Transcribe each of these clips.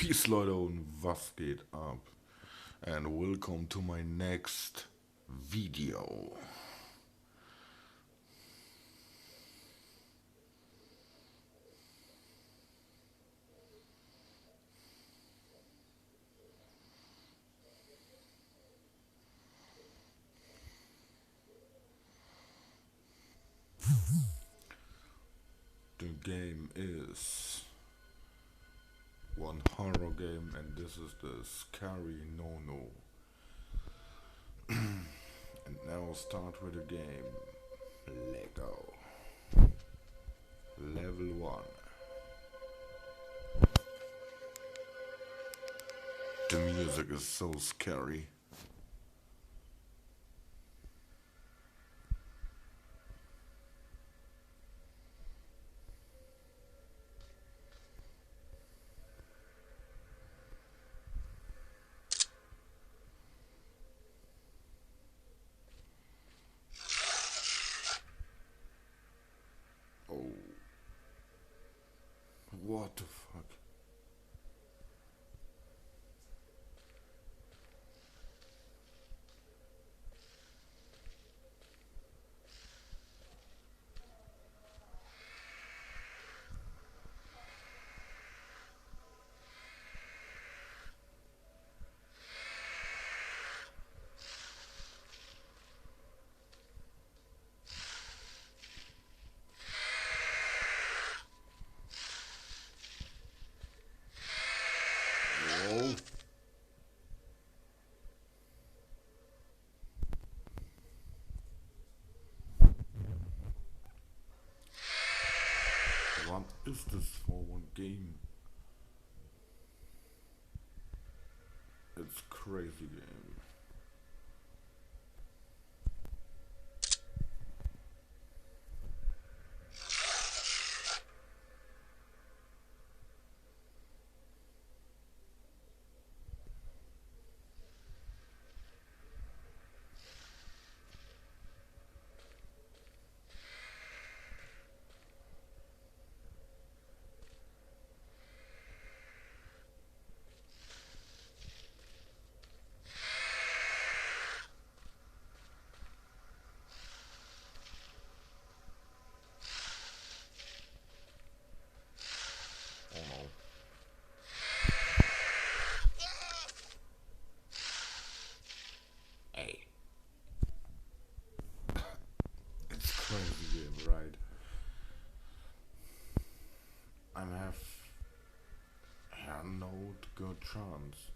Peace Leute und was geht ab? And welcome to my next video. The game is one horror game and this is the Scary No. And now we'll start with the game. Lego. Level 1. The music is so scary. Oh. What the fuck? Whoa. What is this for one game? It's crazy game. Oh no. Hey. It's crazy game, right? I have no good chance.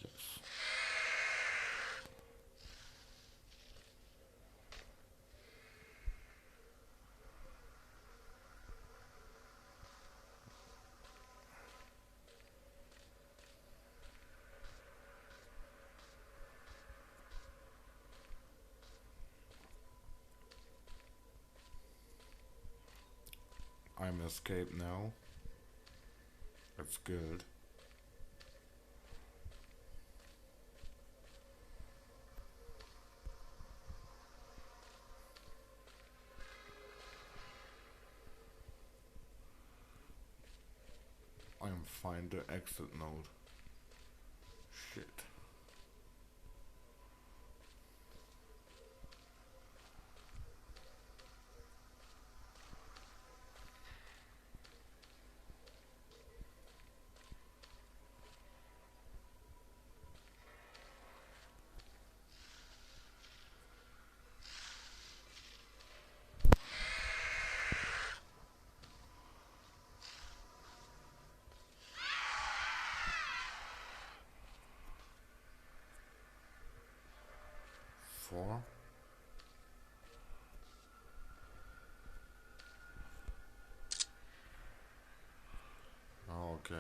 Yes. I'm escaped now. That's good. I'm find the exit node. Shit. Four. Okay.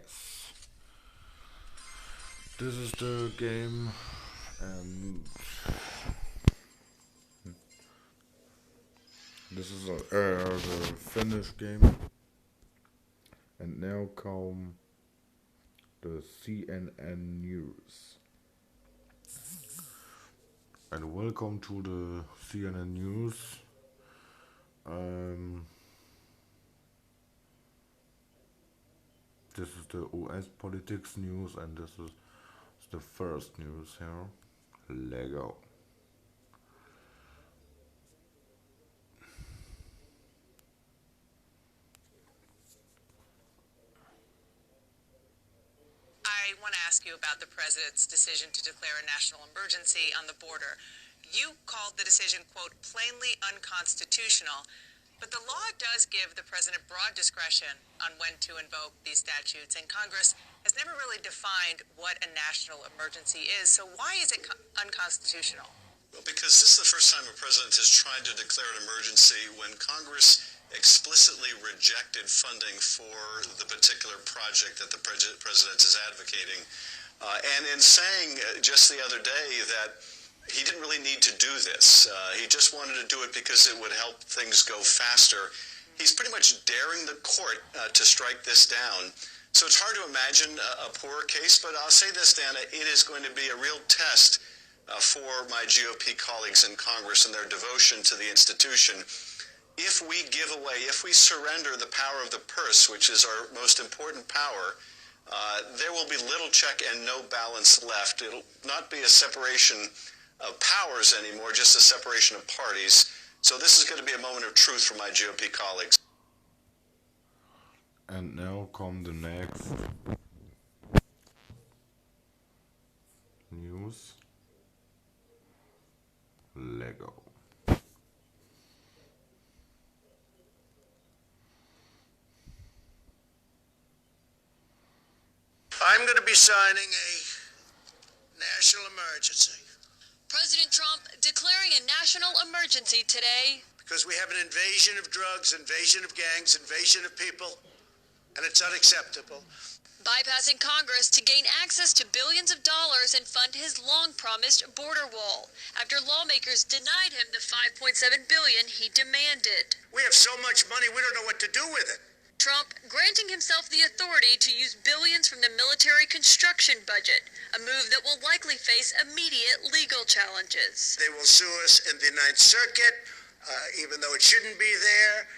yes, this is the game, and this is the Finnish game, and now come the CNN News. And welcome to the CNN News. This is the US politics news, and this is the first news here. Lego. I want to ask you about the president's decision to declare a national emergency on the border. You called the decision, quote, plainly unconstitutional, but the law does give the president broad discretion on when to invoke these statutes, and Congress has never really defined what a national emergency is. So why is it unconstitutional? Well, because this is the first time a president has tried to declare an emergency when Congress explicitly rejected funding for the particular project that the president is advocating. And in saying just the other day that he didn't really need to do this, he just wanted to do it because it would help things go faster, he's pretty much daring the court to strike this down. So it's hard to imagine a poorer case, but I'll say this, Dana, it is going to be a real test for my GOP colleagues in Congress and their devotion to the institution. If we give away, if we surrender the power of the purse, which is our most important power, there will be little check and no balance left. It'll not be a separation of powers anymore, just a separation of parties. So this is going to be a moment of truth for my GOP colleagues. And now come the next news. Lego. I'm going to be signing a national emergency. President Trump declaring a national emergency today. Because we have an invasion of drugs, invasion of gangs, invasion of people, and it's unacceptable. Bypassing Congress to gain access to billions of dollars and fund his long-promised border wall after lawmakers denied him the $5.7 billion he demanded. We have so much money, we don't know what to do with it. Trump granting himself the authority to use billions from the military construction budget, a move that will likely face immediate legal challenges. They will sue us in the Ninth Circuit, even though it shouldn't be there,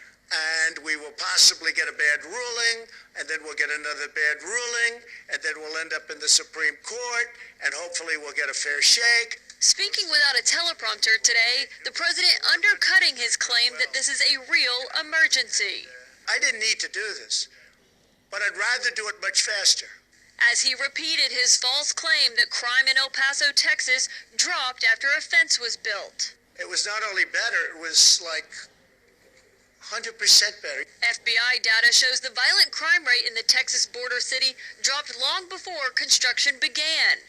and we will possibly get a bad ruling, and then we'll get another bad ruling, and then we'll end up in the Supreme Court, and hopefully we'll get a fair shake. Speaking without a teleprompter today, the president undercutting his claim that this is a real emergency. I didn't need to do this, but I'd rather do it much faster. As he repeated his false claim that crime in El Paso, Texas dropped after a fence was built. It was not only better, it was like 100% better. FBI data shows the violent crime rate in the Texas border city dropped long before construction began.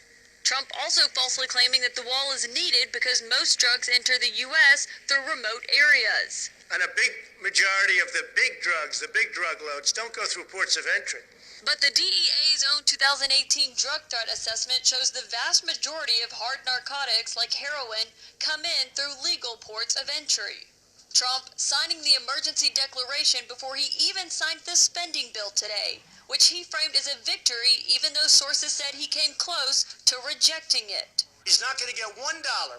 Trump also falsely claiming that the wall is needed because most drugs enter the U.S. through remote areas. And a big majority of the big drugs, the big drug loads, don't go through ports of entry. But the DEA's own 2018 drug threat assessment shows the vast majority of hard narcotics like heroin come in through legal ports of entry. Trump signing the emergency declaration before he even signed the spending bill today, which he framed as a victory even though sources said he came close to rejecting it. He's not going to get $1.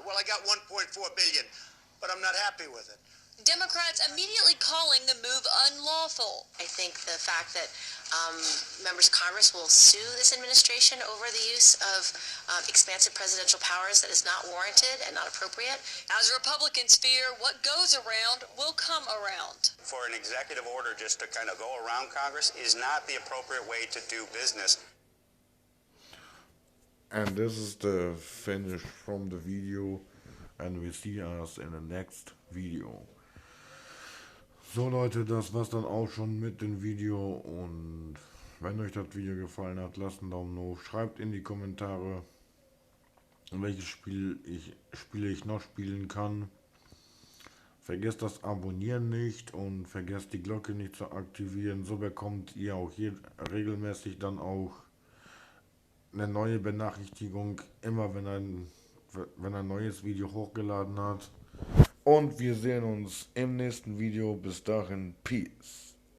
Well, I got $1.4 billion, but I'm not happy with it. Democrats immediately calling the move unlawful. I think the fact that members of Congress will sue this administration over the use of expansive presidential powers that is not warranted and not appropriate. As Republicans fear what goes around will come around. For an executive order just to kind of go around Congress is not the appropriate way to do business. And this is the finish from the video, and we see us in the next video. So Leute, das war's dann auch schon mit dem Video, und wenn euch das Video gefallen hat, lasst einen Daumen hoch, schreibt in die Kommentare, welches Spiele ich noch spielen kann. Vergesst das Abonnieren nicht und vergesst die Glocke nicht zu aktivieren. So bekommt ihr auch hier regelmäßig dann auch eine neue Benachrichtigung, immer wenn ein neues Video hochgeladen hat. Und wir sehen uns im nächsten Video. Bis dahin, Peace.